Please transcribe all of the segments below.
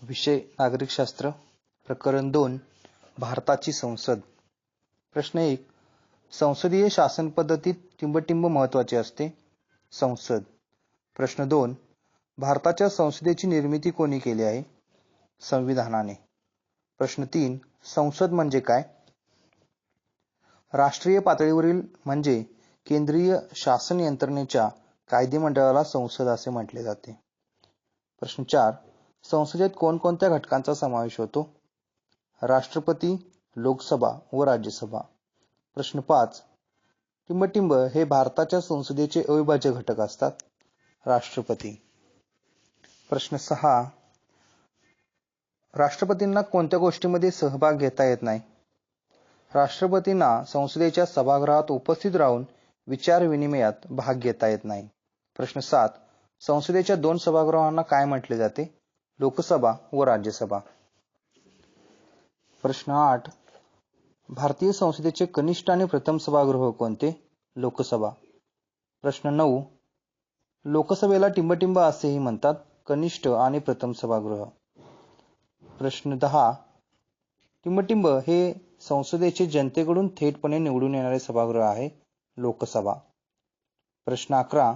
विषय नागरिकशास्त्र, प्रकरण 2, भारताची संसद. प्रश्न 1, संसदीय शासन पद्धतीत टिंबटिंब महत्त्वाचे असते. संसद. प्रश्न 2, भारताच्या संसदेची निर्मिती कोणी केली आहे? संविधानाने. प्रश्न 3, संसद म्हणजे काय? राष्ट्रीय पातळीवरील म्हणजे केंद्रीय शासन यंत्रणेच्या कायदेमंडळाला संसद असे म्हटले जाते. प्रश्न 4, संसदेत कोणकोणत्या घटकांचा समावेश होतो? राष्ट्रपती, लोकसभा व राज्यसभा. प्रश्न 5, टिंबटिंब हे भारताच्या संसदेचे अविभाज्य घटक असतात. राष्ट्रपती. प्रश्न 6, राष्ट्रपतींना कोणत्या गोष्टीमध्ये सहभाग घेता येत नाही? राष्ट्रपतींना संसदेच्या सभागृहात उपस्थित राहून विचार विनिमयात भाग घेता येत नाही. प्रश्न 7, संसदेच्या 2 सभागृहांना काय म्हटले जाते? लोकसभा व राज्यसभा. प्रश्न 8, भारतीय संसदेचे कनिष्ठ आणि प्रथम सभागृह कोणते? लोकसभा. प्रश्न 9, लोकसभेला टिंबटिंब असेही म्हणतात. कनिष्ठ आणि प्रथम सभागृह. प्रश्न 10, टिंबटिंब हे संसदेचे जनतेकडून थेटपणे निवडून येणारे सभागृह आहे. लोकसभा. प्रश्न 11,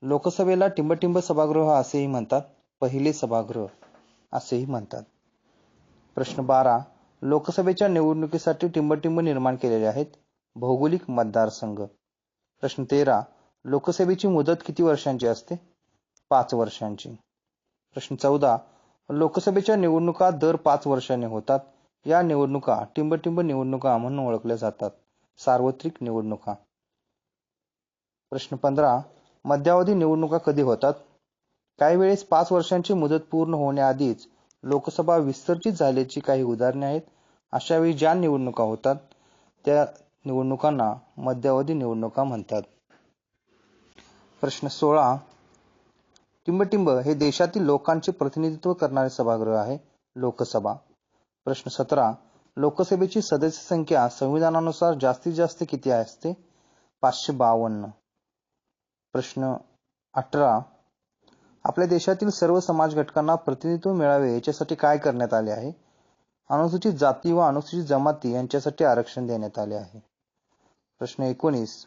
लोकसभेला टिंबटिंब सभागृह असेही म्हणतात. पहिले सभागृह असेही म्हणतात. प्रश्न 12, लोकसभेच्या निवडणुकीसाठी टिंबटिंब निर्माण केलेले आहेत. भौगोलिक मतदारसंघ. प्रश्न 13, लोकसभेची मुदत किती वर्षांची असते? 5 वर्षांची. प्रश्न 14, लोकसभेच्या निवडणुका दर 5 वर्षांनी होतात. या निवडणुका टिंबटिंब निवडणुका म्हणून ओळखल्या जातात. सार्वत्रिक निवडणुका. प्रश्न 15, मध्यावधी निवडणुका कधी होतात? काही वेळेस 5 वर्षांची मुदत पूर्ण होण्याआधीच लोकसभा विसर्जित झाल्याची काही उदाहरणे आहेत. अशा वेळी ज्या निवडणुका होतात त्या निवडणुकांना मध्यावधी निवडणुका म्हणतात. प्रश्न 16, टिंबटिंब हे देशातील लोकांचे प्रतिनिधित्व करणारे सभागृह आहे. लोकसभा. प्रश्न 17, लोकसभेची सदस्य संख्या संविधानानुसार जास्तीत जास्त किती असते? 552. प्रश्न 18, आपल्या देशातील सर्व समाज घटकांना प्रतिनिधित्व मिळावे याच्यासाठी काय करण्यात आले आहे? अनुसूचित जाती व अनुसूचित जमाती यांच्यासाठी आरक्षण देण्यात आले आहे. प्रश्न 19,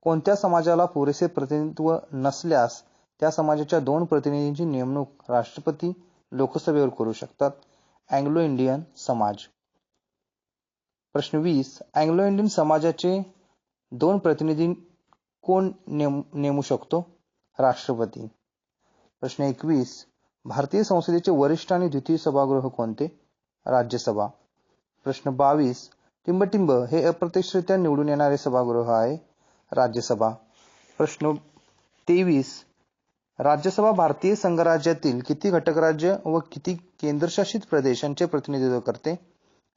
कोणत्या समाजाला पुरेसे प्रतिनिधित्व नसल्यास त्या समाजाच्या 2 प्रतिनिधींची नेमणूक राष्ट्रपती लोकसभेवर करू शकतात. अँग्लो इंडियन समाज. प्रश्न 20, अँग्लो इंडियन समाजाचे 2 प्रतिनिधी कोण नेमू शकतो? राष्ट्रपती. प्रश्न 21, भारतीय संसदेचे वरिष्ठ आणि द्वितीय सभागृह कोणते? राज्यसभा. प्रश्न 22, टिंबटिंब हे अप्रत्यक्षरित्या निवडून येणारे सभागृह आहे. राज्यसभा. प्रश्न 23, राज्यसभा भारतीय संघराज्यातील किती घटक राज्य व किती केंद्रशासित प्रदेश यांचे प्रतिनिधित्व करते?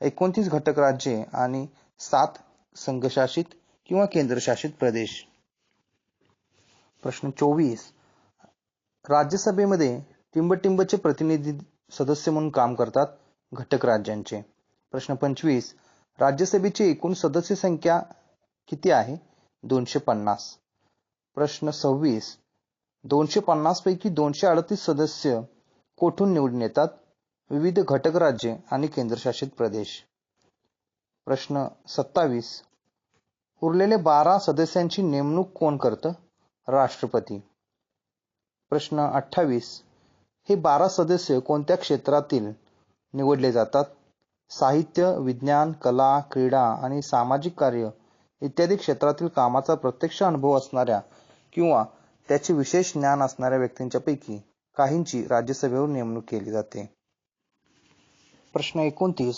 29 घटक राज्ये आणि 7 संघशासित किंवा केंद्रशासित प्रदेश. प्रश्न 24, राज्यसभेमध्ये टिंबटिंबचे प्रतिनिधी सदस्य म्हणून काम करतात. घटक राज्यांचे. प्रश्न 25, राज्यसभेची एकूण सदस्य संख्या किती आहे? 250. प्रश्न 26, 250 पैकी 238 सदस्य कोठून निवडून येतात? विविध घटक राज्ये आणि केंद्रशासित प्रदेश. प्रश्न 27, उरलेले 12 सदस्यांची नेमणूक कोण करतं? राष्ट्रपती. प्रश्न 28, हे 12 सदस्य कोणत्या क्षेत्रातील निवडले जातात? साहित्य, विज्ञान, कला, क्रीडा आणि सामाजिक कार्य इत्यादी क्षेत्रातील कामाचा प्रत्यक्ष अनुभव असणाऱ्या किंवा त्याचे विशेष ज्ञान असणाऱ्या व्यक्तींच्या पैकी काहींची राज्यसभेवर नेमणूक केली जाते. प्रश्न 29,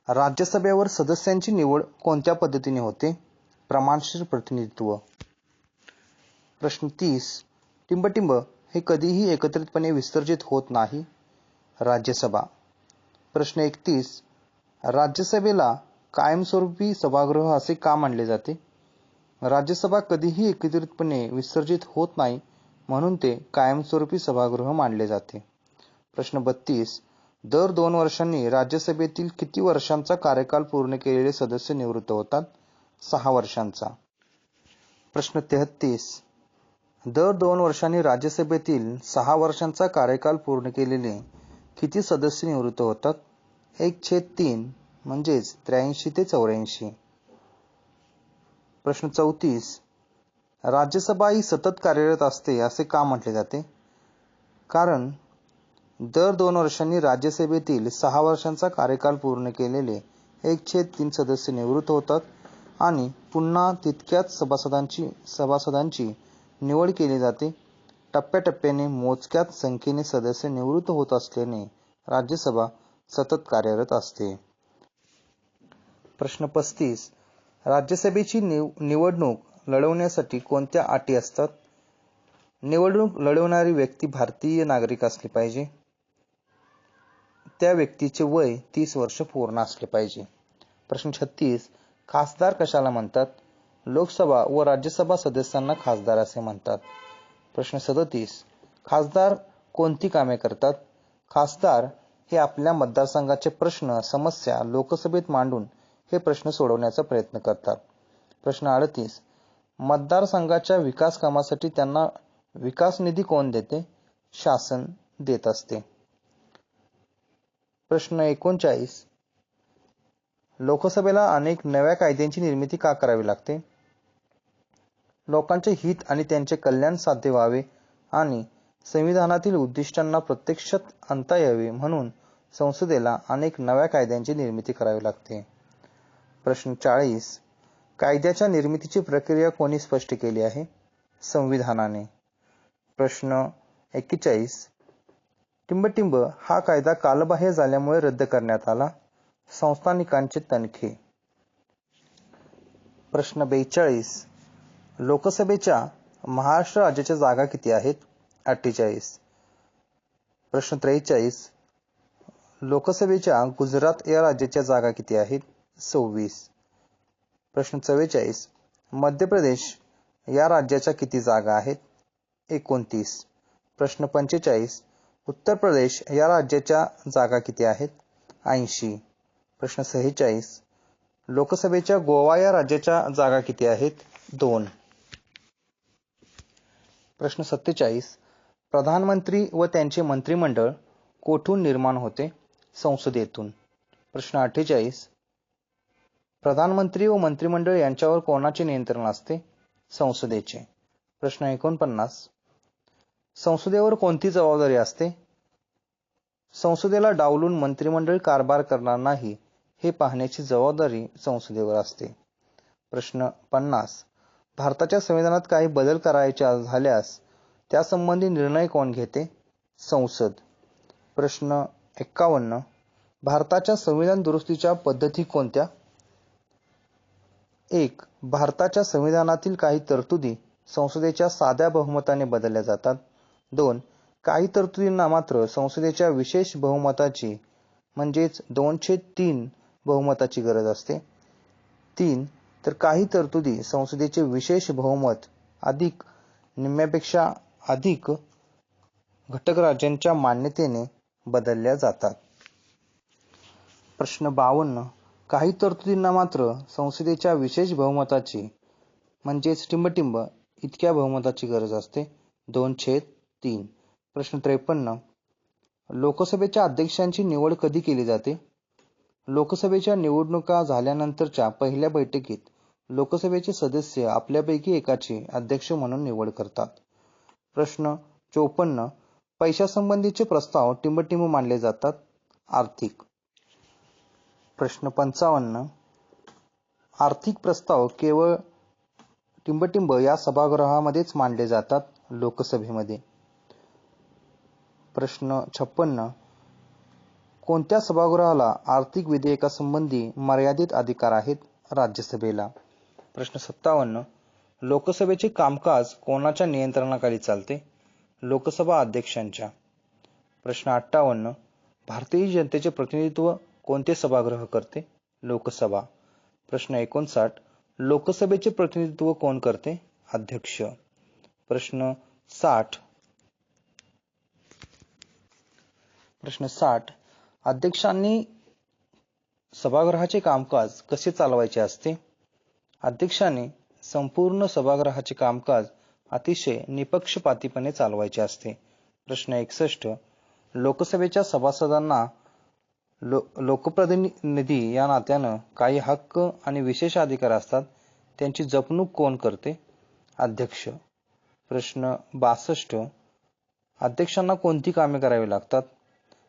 राज्यसभेवर सदस्यांची निवड कोणत्या पद्धतीने होते? प्रमाणशीर प्रतिनिधित्व. प्रश्न 30, टिंबटिंब हे कधीही एकत्रितपणे विसर्जित होत नाही. राज्यसभा. प्रश्न 31, राज्यसभेला कायमस्वरूपी सभागृह असे का मानले जाते? राज्यसभा कधीही एकत्रितपणे विसर्जित होत नाही म्हणून ते कायमस्वरूपी सभागृह मानले जाते. प्रश्न 32, दर 2 वर्षांनी राज्यसभेतील किती वर्षांचा कार्यकाल पूर्ण केलेले सदस्य निवृत्त होतात? 6 वर्षांचा. प्रश्न 33, दर 2 वर्षांनी राज्यसभेतील 6 वर्षांचा कार्यकाल पूर्ण केलेले किती सदस्य निवृत्त होतात? 1/3 म्हणजेच 83 ते 84. प्रश्न 34. राज्यसभा ही सतत कार्यरत असते असे का म्हटले जाते? कारण दर 2 वर्षांनी राज्यसभेतील 6 वर्षांचा कार्यकाल पूर्ण केलेले 1/3 सदस्य निवृत्त होतात आणि पुन्हा तितक्याच सभासदांची निवड केली जाते. टप्प्याटप्प्याने मोजक्याच संख्येने सदस्य निवृत्त होत असल्याने राज्यसभा सतत कार्यरत असते. प्रश्न 35. राज्यसभेची निवडणूक लढवण्यासाठी कोणत्या अटी असतात? निवडणूक लढवणारी व्यक्ती भारतीय नागरिक असली पाहिजे. त्या व्यक्तीचे वय 30 वर्ष पूर्ण असले पाहिजे. प्रश्न 36. खासदार कशाला म्हणतात? लोकसभा व राज्यसभा सदस्यांना खासदार असे म्हणतात. प्रश्न 37. खासदार कोणती कामे करतात? खासदार हे आपल्या मतदारसंघाचे प्रश्न, समस्या लोकसभेत मांडून हे प्रश्न सोडवण्याचा प्रयत्न करतात. प्रश्न 38. मतदारसंघाच्या विकास कामासाठी त्यांना विकास निधी कोण देते? शासन देत असते. प्रश्न 39. लोकसभेला अनेक नव्या कायद्यांची निर्मिती का करावी लागते? लोकांचे हित आणि त्यांचे कल्याण साध्य व्हावे आणि संविधानातील उद्दिष्टांना प्रत्यक्षात आणता यावे म्हणून संसदेला अनेक नव्या कायद्यांची निर्मिती करावी लागते. प्रश्न 40. कायद्याच्या निर्मितीची प्रक्रिया कोणी स्पष्ट केली आहे? संविधानाने. प्रश्न 41. टिंबटिंब हा कायदा कालबाह्य झाल्यामुळे रद्द करण्यात आला. संस्थानिकांचे तणखे. प्रश्न 42. लोकसभेच्या महाराष्ट्र राज्याच्या जागा किती आहेत? 48. प्रश्न 43. लोकसभेच्या गुजरात या राज्याच्या जागा किती आहेत? 26. प्रश्न 44. मध्य प्रदेश या राज्याच्या किती जागा आहेत? 29. प्रश्न 45. उत्तर प्रदेश या राज्याच्या जागा किती आहेत? 80. प्रश्न 46. लोकसभेच्या गोवा या राज्याच्या जागा किती आहेत? 2. प्रश्न 47. प्रधानमंत्री व त्यांचे मंत्रिमंडळ कोठून निर्माण होते? संसदेतून. प्रश्न 48. प्रधानमंत्री व मंत्रिमंडळ यांच्यावर कोणाचे नियंत्रण असते? संसदेचे. प्रश्न 49. संसदेवर कोणती जबाबदारी असते? संसदेला डावलून मंत्रिमंडळ कारभार करणार नाही हे पाहण्याची जबाबदारी संसदेवर असते. प्रश्न 50. भारताच्या संविधानात काही बदल करायचे झाल्यास त्यासंबंधी निर्णय कोण घेते? संसद. प्रश्न 51. भारताच्या संविधान दुरुस्तीच्या पद्धती कोणत्या? 1. भारताच्या संविधानातील काही तरतुदी संसदेच्या साध्या बहुमताने बदलल्या जातात. 2. काही तरतुदींना मात्र संसदेच्या विशेष बहुमताची म्हणजेच 2/3 बहुमताची गरज असते. 3. तर काही तरतुदी संसदेचे विशेष बहुमत अधिक निम्म्यापेक्षा अधिक घटक राज्यांच्या मान्यतेने बदलल्या जातात. प्रश्न 52. काही तरतुदींना मात्र संसदेच्या विशेष बहुमताची म्हणजेच टिंबटिंब इतक्या बहुमताची गरज असते. 2/3. प्रश्न 53. लोकसभेच्या अध्यक्षांची निवड कधी केली जाते? लोकसभेच्या निवडणुका झाल्यानंतरच्या पहिल्या बैठकीत लोकसभेचे सदस्य आपल्यापैकी एकाची अध्यक्ष म्हणून निवड करतात. प्रश्न 54. पैशासंबंधीचे प्रस्ताव टिंबटिंब मांडले जातात. आर्थिक. प्रश्न 55. आर्थिक प्रस्ताव केवळ टिंबटिंब या सभागृहामध्येच मांडले जातात, लोकसभेमध्ये. प्रश्न 56. कोणत्या सभागृहाला आर्थिक विधेयकासंबंधी मर्यादित अधिकार आहेत? राज्यसभेला. प्रश्न 57. लोकसभेचे कामकाज कोणाच्या नियंत्रणाखाली चालते? लोकसभा अध्यक्षांच्या. प्रश्न 58. भारतीय जनतेचे प्रतिनिधित्व कोणते सभागृह करते? लोकसभा. प्रश्न 59. लोकसभेचे प्रतिनिधित्व कोण करते? अध्यक्ष. प्रश्न 60. अध्यक्षांनी सभागृहाचे कामकाज कसे चालवायचे असते? अध्यक्षांनी संपूर्ण सभागृहाचे कामकाज अतिशय निपक्षपातीपणे चालवायचे असते. प्रश्न 61. लोकसभेच्या सभासदांना लोकप्रतिनिधी या नात्यानं काही हक्क आणि विशेष अधिकार असतात. त्यांची जपणूक कोण करते? अध्यक्ष. प्रश्न 62. अध्यक्षांना कोणती कामे करावी लागतात?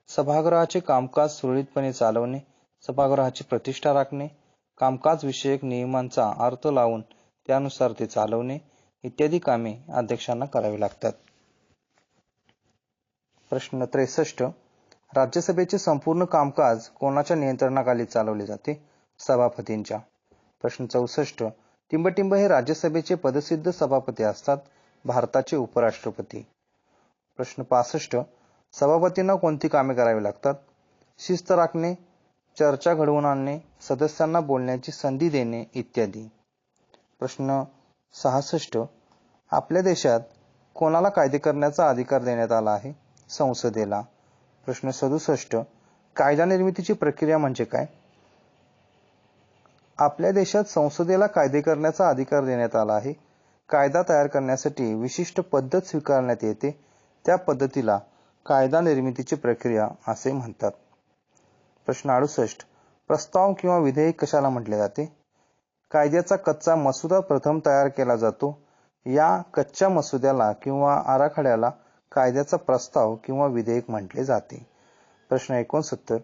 सभागृहाचे कामकाज सुरळीतपणे चालवणे, सभागृहाची प्रतिष्ठा राखणे, कामकाज विषयक नियमांचा अर्थ लावून त्यानुसार ते चालवणे इत्यादी कामे अध्यक्षांना करावी लागतात. प्रश्न 63. राज्यसभेचे संपूर्ण कामकाज कोणाच्या नियंत्रणाखाली चालवले जाते? सभापतींच्या. प्रश्न 64. टिंबटिंब हे राज्यसभेचे पदसिद्ध सभापती असतात. भारताचे उपराष्ट्रपती. प्रश्न 65. सभापतींना कोणती कामे करावी लागतात? शिस्त राखणे, चर्चा घडवून आणणे, सदस्यांना बोलण्याची संधी देणे इत्यादी. प्रश्न 66. आपल्या देशात कोणाला कायदे करण्याचा अधिकार देण्यात आला आहे? संसदेला. प्रश्न 67. कायदा निर्मितीची प्रक्रिया म्हणजे काय? आपल्या देशात संसदेला कायदे करण्याचा अधिकार देण्यात आला आहे. कायदा तयार करण्यासाठी विशिष्ट पद्धत स्वीकारण्यात येते. त्या पद्धतीला कायदा निर्मितीची प्रक्रिया असे म्हणतात. प्रश्न 68. प्रस्ताव किंवा विधेयक कशाला म्हटले जाते? कायद्याचा कच्चा मसुदा प्रथम तयार केला जातो. या कच्च्या मसुद्याला किंवा आराखड्याला कायद्याचा प्रस्ताव किंवा विधेयक म्हटले जाते. प्रश्न 69.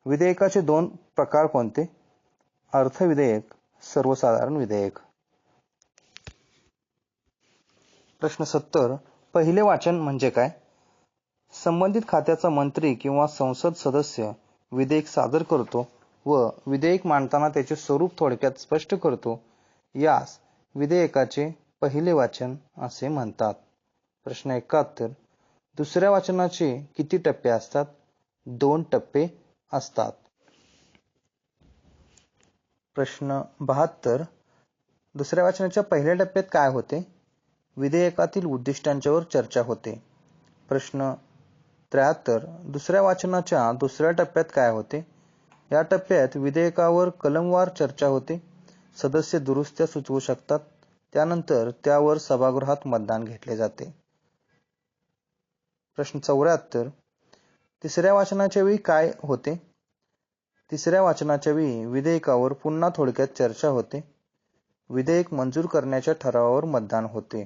विधेयकाचे 2 प्रकार कोणते? अर्थविधेयक, सर्वसाधारण विधेयक. प्रश्न 70. पहिले वाचन म्हणजे काय? संबंधित खात्याचा मंत्री किंवा संसद सदस्य विधेयक सादर करतो व विधेयक मांडताना त्याचे स्वरूप थोडक्यात स्पष्ट करतो. यास विधेयकाचे पहिले वाचन असे म्हणतात. प्रश्न 71. दुसऱ्या वाचनाचे किती टप्पे असतात? 2 टप्पे असतात. प्रश्न 72. दुसऱ्या वाचनाच्या पहिल्या टप्प्यात काय होते? विधेयकातील उद्दिष्टांच्यावर चर्चा होते. प्रश्न 73. दुसऱ्या वाचनाच्या दुसऱ्या टप्प्यात काय होते? या टप्प्यात विधेयकावर कलमवार चर्चा होते. सदस्य दुरुस्त्या सुचवू शकतात. त्यानंतर त्यावर सभागृहात मतदान घेतले जाते. प्रश्न 74. तिसऱ्या वाचनाच्या वेळी काय होते? तिसऱ्या वाचनाच्या वेळी विधेयकावर पुन्हा थोडक्यात चर्चा होते. विधेयक मंजूर करण्याच्या ठरावावर मतदान होते.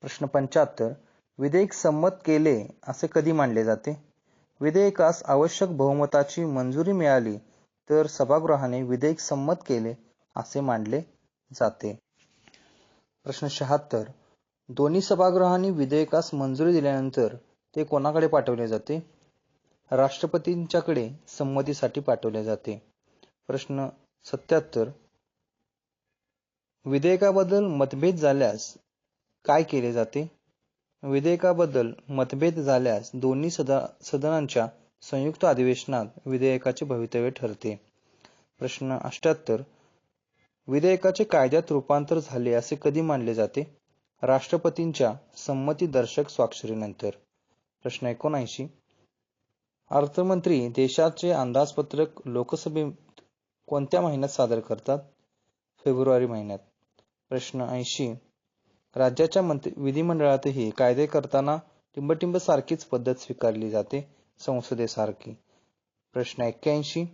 प्रश्न 75. विधेयक संमत केले असे कधी मानले जाते? विधेयकास आवश्यक बहुमताची मंजुरी मिळाली तर सभागृहाने विधेयक संमत केले असे मानले जाते. प्रश्न 76. दोन्ही सभागृहांनी विधेयकास मंजुरी दिल्यानंतर ते कोणाकडे पाठवले जाते? राष्ट्रपतींच्याकडे संमतीसाठी पाठवले जाते. प्रश्न 77. विधेयकाबद्दल मतभेद झाल्यास काय केले जाते? विधेयकाबद्दल मतभेद झाल्यास दोन्ही सदनांच्या संयुक्त अधिवेशनात विधेयकाचे भवितव्य ठरते. प्रश्न 78. विधेयकाचे कायद्यात रूपांतर झाले असे कधी मानले जाते? राष्ट्रपतींच्या संमतीदर्शक स्वाक्षरीनंतर. प्रश्न 79. अर्थमंत्री देशाचे अंदाजपत्रक लोकसभेत कोणत्या महिन्यात सादर करतात? फेब्रुवारी महिन्यात. प्रश्न 80. राज्याच्या विधिमंडळातही कायदे करताना टिंबटिंब सारखीच पद्धत स्वीकारली जाते, संसदेसारखी. प्रश्न 81.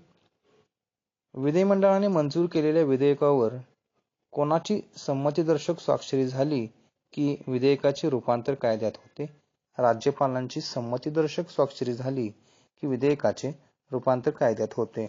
विधिमंडळाने मंजूर केलेल्या विधेयकावर कोणाची संमतीदर्शक स्वाक्षरी झाली की विधेयकाचे रूपांतर कायद्यात होते? राज्यपालांची संमतीदर्शक स्वाक्षरी झाली की विधेयकाचे रूपांतर कायद्यात होते.